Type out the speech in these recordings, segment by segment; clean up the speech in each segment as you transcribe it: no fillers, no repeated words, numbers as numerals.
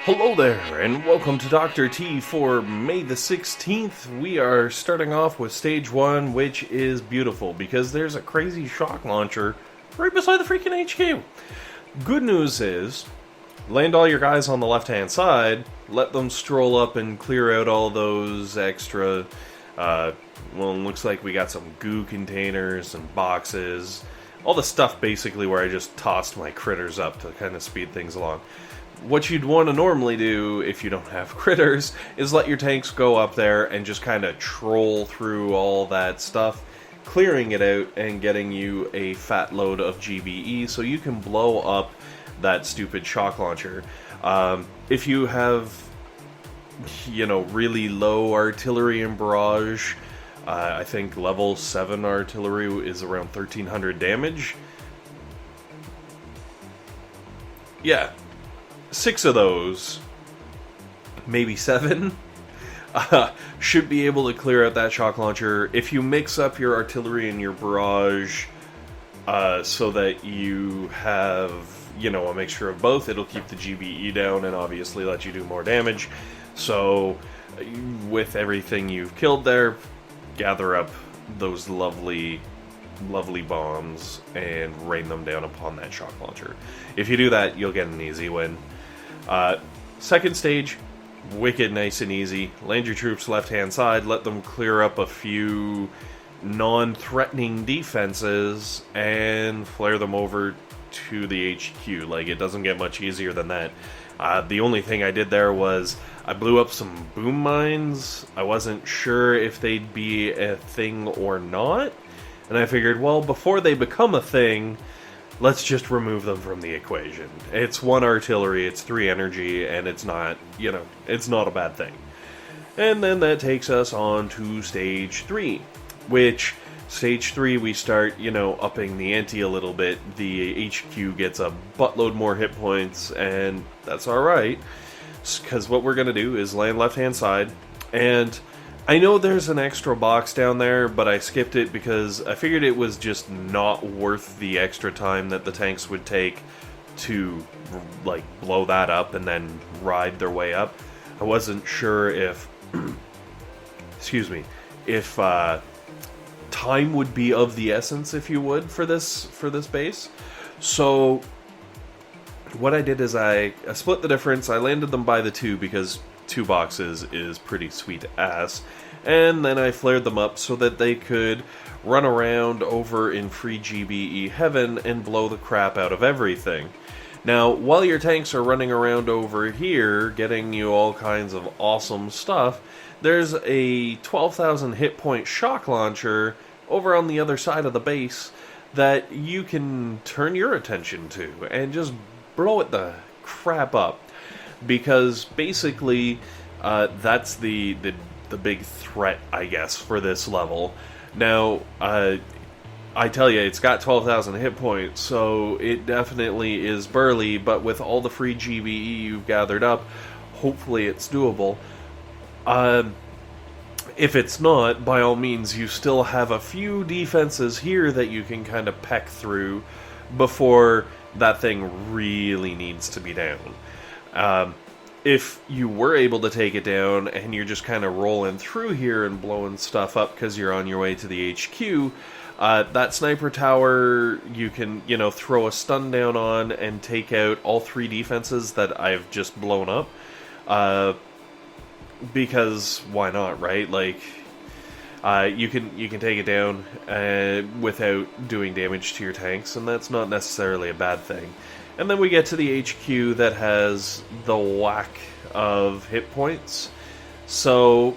Hello there, and welcome to Dr. T for May the 16th. We are starting off with Stage 1, which is beautiful, because there's a crazy shock launcher right beside the freaking HQ. Good news is, land all your guys on the left-hand side, let them stroll up and clear out all those extra, well, it looks like we got some goo containers and boxes, all the stuff basically where I just tossed my critters up to kind of speed things along. What you'd want to normally do, if you don't have critters, is let your tanks go up there and just kind of troll through all that stuff, clearing it out and getting you a fat load of GBE so you can blow up that stupid shock launcher. If you have, really low artillery and barrage, I think level 7 artillery is around 1300 damage. Yeah. 6 of those, maybe 7, should be able to clear out that shock launcher. If you mix up your artillery and your barrage so that you have, a mixture of both, it'll keep the GBE down and obviously let you do more damage. So, with everything you've killed there, gather up those lovely bombs and rain them down upon that shock launcher. If you do that, you'll get an easy win. Second stage, wicked nice and easy. Land your troops left-hand side, let them clear up a few non-threatening defenses, and flare them over to the HQ. Like, it doesn't get much easier than that. The only thing I did there was I blew up some boom mines. I wasn't sure if they'd be a thing or not, and I figured, well, before they become a thing, let's just remove them from the equation. It's 1 artillery, it's 3 energy, and it's not, it's not a bad thing. And then that takes us on to Stage 3, which, Stage 3 we start, upping the ante a little bit. The HQ gets a buttload more hit points, and that's alright, because what we're going to do is land left-hand side, and I know there's an extra box down there, but I skipped it because I figured it was just not worth the extra time that the tanks would take to, blow that up and then ride their way up. I wasn't sure if, excuse me, if time would be of the essence, if you would, for this base. So what I did is I split the difference. I landed them by the 2 because 2 boxes is pretty sweet ass, and then I flared them up so that they could run around over in free GBE heaven and blow the crap out of everything. Now, while your tanks are running around over here getting you all kinds of awesome stuff, there's a 12,000 hit point shock launcher over on the other side of the base that you can turn your attention to and just blow it the crap up. Because basically, that's the big threat, I guess, for this level. Now, I tell you, it's got 12,000 hit points, so it definitely is burly, but with all the free GBE you've gathered up, hopefully it's doable. If it's not, by all means, you still have a few defenses here that you can kind of peck through before that thing really needs to be down. If you were able to take it down and you're just kind of rolling through here and blowing stuff up because you're on your way to the HQ, that sniper tower you can, throw a stun down on and take out all 3 defenses that I've just blown up. Because why not, right? You can take it down without doing damage to your tanks, and that's not necessarily a bad thing. And then we get to the HQ that has the whack of hit points. So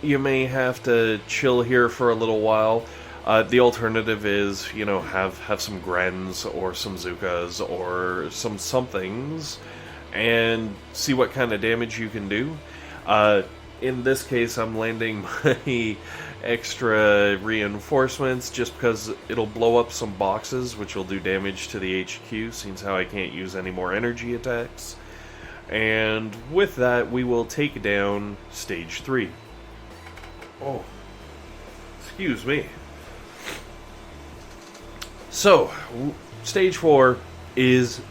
you may have to chill here for a little while. The alternative is, have some Grens or some Zookas or some somethings and see what kind of damage you can do. In this case, I'm landing my extra reinforcements just because it'll blow up some boxes, which will do damage to the HQ, since how I can't use any more energy attacks. And with that, we will take down Stage 3. Oh, excuse me. So, Stage 4 is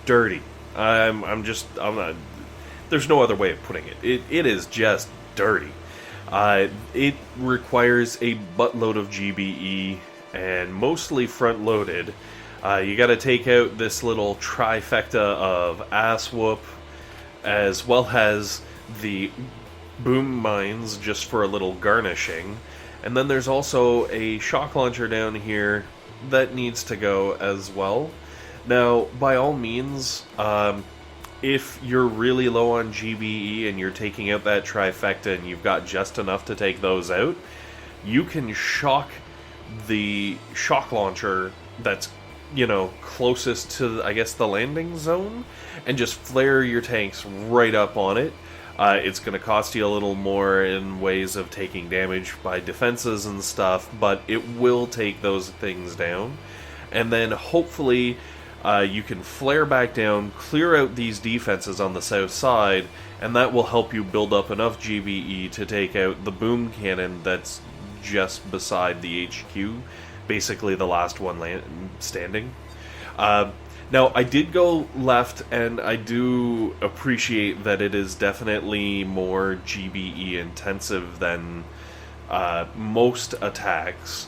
dirty. I'm not... There's no other way of putting it. It is just dirty. It requires a buttload of GBE, and mostly front-loaded. You got to take out this little trifecta of ass whoop, as well as the boom mines just for a little garnishing. And then there's also a shock launcher down here that needs to go as well. Now, by all means, if you're really low on GBE and you're taking out that trifecta and you've got just enough to take those out, you can shock the shock launcher that's, you know, closest to, I guess, the landing zone, and just flare your tanks right up on it. It's going to cost you a little more in ways of taking damage by defenses and stuff, but it will take those things down. And then hopefully you can flare back down, clear out these defenses on the south side, and that will help you build up enough GBE to take out the boom cannon that's just beside the HQ, basically the last one standing. Now, I did go left, and I do appreciate that it is definitely more GBE intensive than most attacks,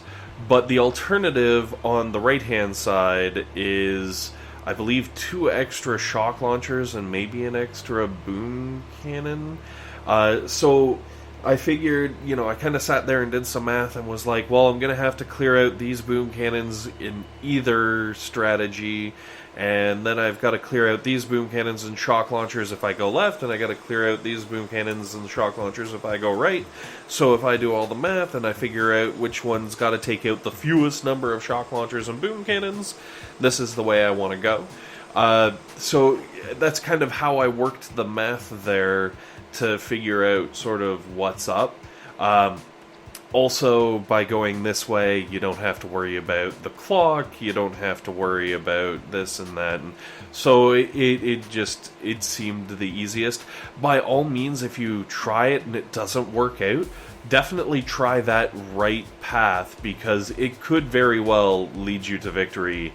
but the alternative on the right-hand side is, I believe, 2 extra shock launchers and maybe an extra boom cannon. So I figured, you know, I kind of sat there and did some math and was like, well, I'm going to have to clear out these boom cannons in either strategy, and then I've got to clear out these boom cannons and shock launchers if I go left, and I got to clear out these boom cannons and shock launchers if I go right. So if I do all the math and I figure out which one's got to take out the fewest number of shock launchers and boom cannons, this is the way I want to go. So that's kind of how I worked the math there to figure out sort of what's up. Also, by going this way, you don't have to worry about the clock, you don't have to worry about this and that, and so it seemed the easiest. By all means, if you try it and it doesn't work out, definitely try that right path, because it could very well lead you to victory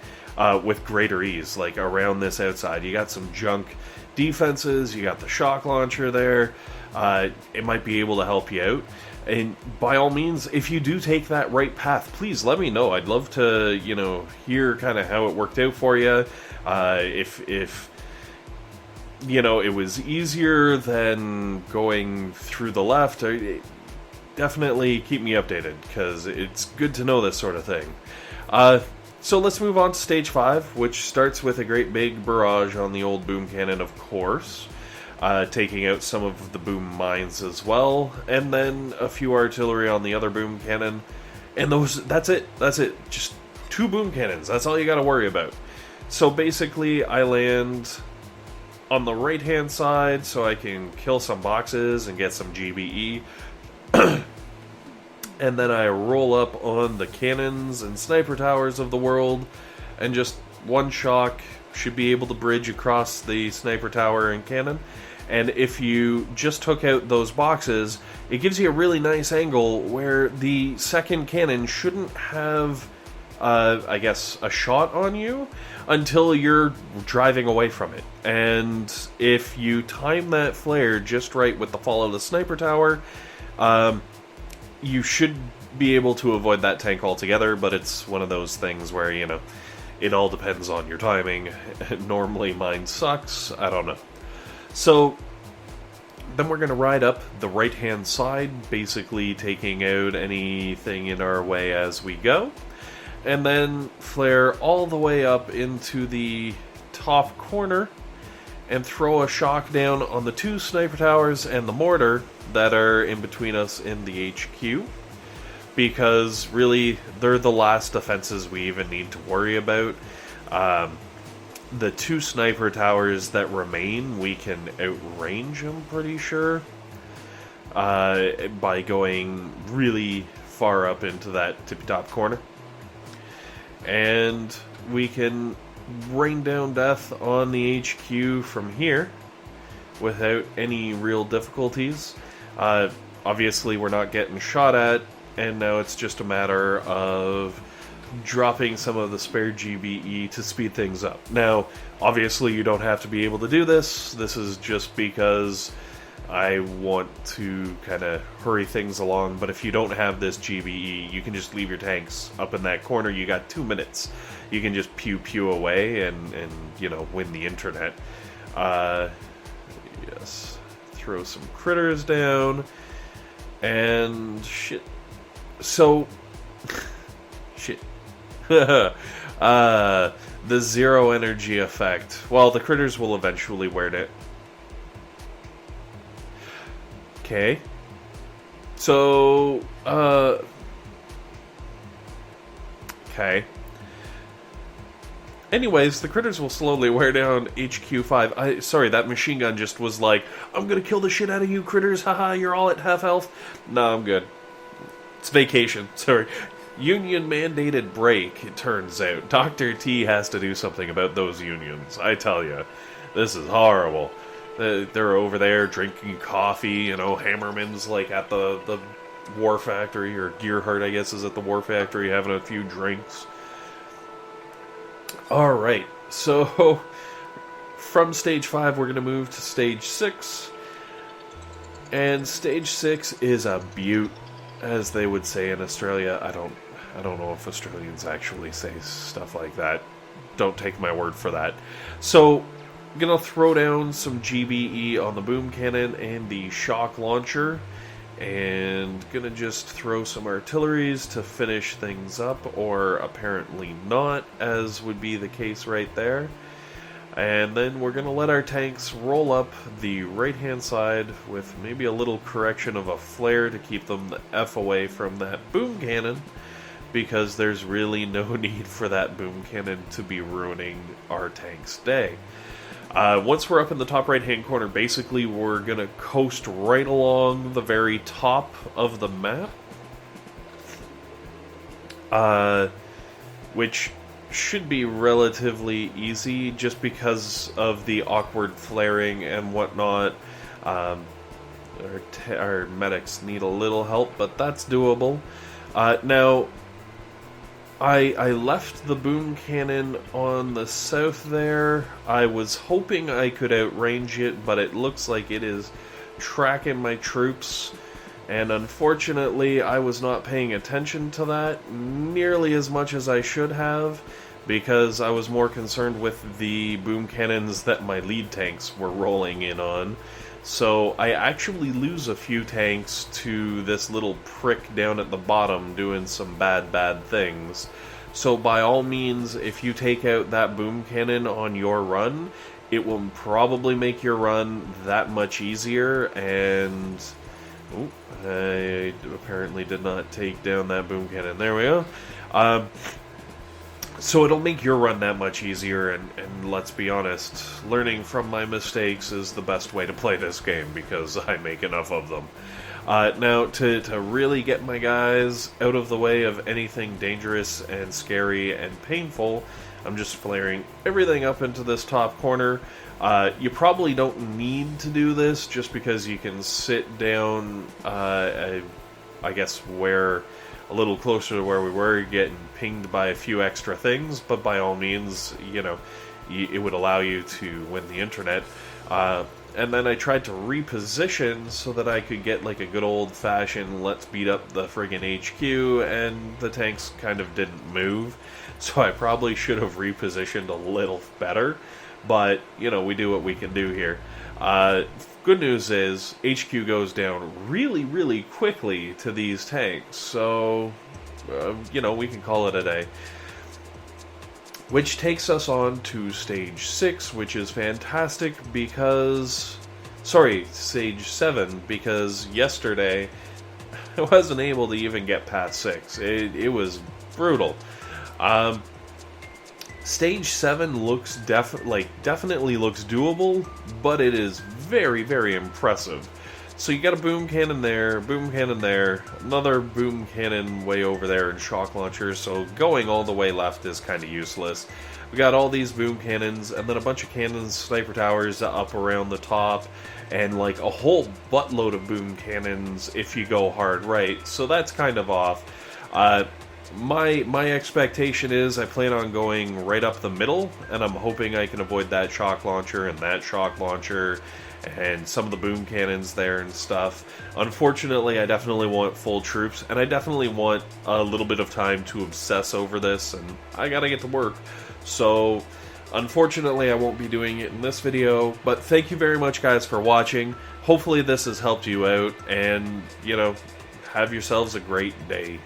with greater ease, like around this outside. You got some junk defenses, you got the shock launcher there, it might be able to help you out. And by all means, if you do take that right path, please let me know. I'd love to, you know, hear kind of how it worked out for you. If you know, it was easier than going through the left, definitely keep me updated, because it's good to know this sort of thing. So let's move on to Stage 5, which starts with a great big barrage on the old boom cannon, of course. Taking out some of the boom mines as well, and then a few artillery on the other boom cannon, and that's it, just 2 boom cannons, that's all you gotta worry about. So basically, I land on the right hand side so I can kill some boxes and get some GBE, and then I roll up on the cannons and sniper towers of the world, and just one shock should be able to bridge across the sniper tower and cannon. And if you just took out those boxes, it gives you a really nice angle where the second cannon shouldn't have, I guess, a shot on you until you're driving away from it. And if you time that flare just right with the fall of the sniper tower, you should be able to avoid that tank altogether, but it's one of those things where, you know, it all depends on your timing. Normally mine sucks, I don't know. So then we're going to ride up the right-hand side, basically taking out anything in our way as we go, and then flare all the way up into the top corner and throw a shock down on the 2 sniper towers and the mortar that are in between us in the HQ, because really they're the last defenses we even need to worry about. The 2 sniper towers that remain, we can outrange, I'm pretty sure, by going really far up into that tippy-top corner. And we can rain down death on the HQ from here without any real difficulties. Obviously, we're not getting shot at, and now it's just a matter of dropping some of the spare GBE to speed things up. Now, obviously you don't have to be able to do this. This is just because I want to kind of hurry things along, but if you don't have this GBE, you can just leave your tanks up in that corner. You got 2 minutes. You can just pew away and you know, win the internet. Yes. Throw some critters down. And shit. So... shit. The zero energy effect. Well, the critters will eventually wear it. Okay. So, okay. Anyways, the critters will slowly wear down HQ5. Sorry, that machine gun just was like, I'm gonna kill the shit out of you critters, haha, you're all at half health. No, I'm good. It's vacation, sorry. Union-mandated break, it turns out. Dr. T has to do something about those unions, I tell you. This is horrible. They're over there drinking coffee, you know, Hammerman's like at the War Factory, or Gearhart, I guess, is at the War Factory having a few drinks. Alright, so from stage 5 we're going to move to stage 6. And stage 6 is a beaut, as they would say in Australia. I don't know if Australians actually say stuff like that. Don't take my word for that. So, I'm going to throw down some GBE on the boom cannon and the shock launcher. And going to just throw some artilleries to finish things up, or apparently not, as would be the case right there. And then we're going to let our tanks roll up the right-hand side with maybe a little correction of a flare to keep them the F away from that boom cannon, because there's really no need for that boom cannon to be ruining our tank's day. Once we're up in the top right-hand corner, basically we're going to coast right along the very top of the map. Which should be relatively easy, just because of the awkward flaring and whatnot. Our medics need a little help, but that's doable. Now, I left the boom cannon on the south there. I was hoping I could outrange it, but it looks like it is tracking my troops. And unfortunately, I was not paying attention to that nearly as much as I should have, because I was more concerned with the boom cannons that my lead tanks were rolling in on. So I actually lose a few tanks to this little prick down at the bottom doing some bad things. So by all means, if you take out that boom cannon on your run, it will probably make your run that much easier. And oh, I apparently did not take down that boom cannon. There we go. So it'll make your run that much easier, and let's be honest, learning from my mistakes is the best way to play this game, because I make enough of them. Now, to really get my guys out of the way of anything dangerous and scary and painful, I'm just flaring everything up into this top corner. You probably don't need to do this, just because you can sit down, I guess, where... a little closer to where we were, getting pinged by a few extra things, but by all means, you know, it would allow you to win the internet. And then I tried to reposition so that I could get like a good old-fashioned let's beat up the friggin' HQ, and the tanks kind of didn't move, so I probably should have repositioned a little better, but, you know, we do what we can do here. Good news is, HQ goes down really quickly to these tanks, so, you know, we can call it a day. Which takes us on to Stage 6, which is fantastic because... sorry, Stage 7, because yesterday I wasn't able to even get past 6. It was brutal. Stage 7 looks definitely looks doable, but it is very impressive. So you got a boom cannon there, another boom cannon way over there, and shock launchers, so going all the way left is kind of useless. We got all these boom cannons, and then a bunch of cannons, sniper towers up around the top, and like a whole buttload of boom cannons if you go hard right, so that's kind of off. my expectation is I plan on going right up the middle, and I'm hoping I can avoid that shock launcher and that shock launcher and some of the boom cannons there and stuff. Unfortunately, I definitely want full troops, and I definitely want a little bit of time to obsess over this, and I gotta get to work. So, unfortunately, I won't be doing it in this video, but thank you very much, guys, for watching. Hopefully this has helped you out, and, you know, have yourselves a great day.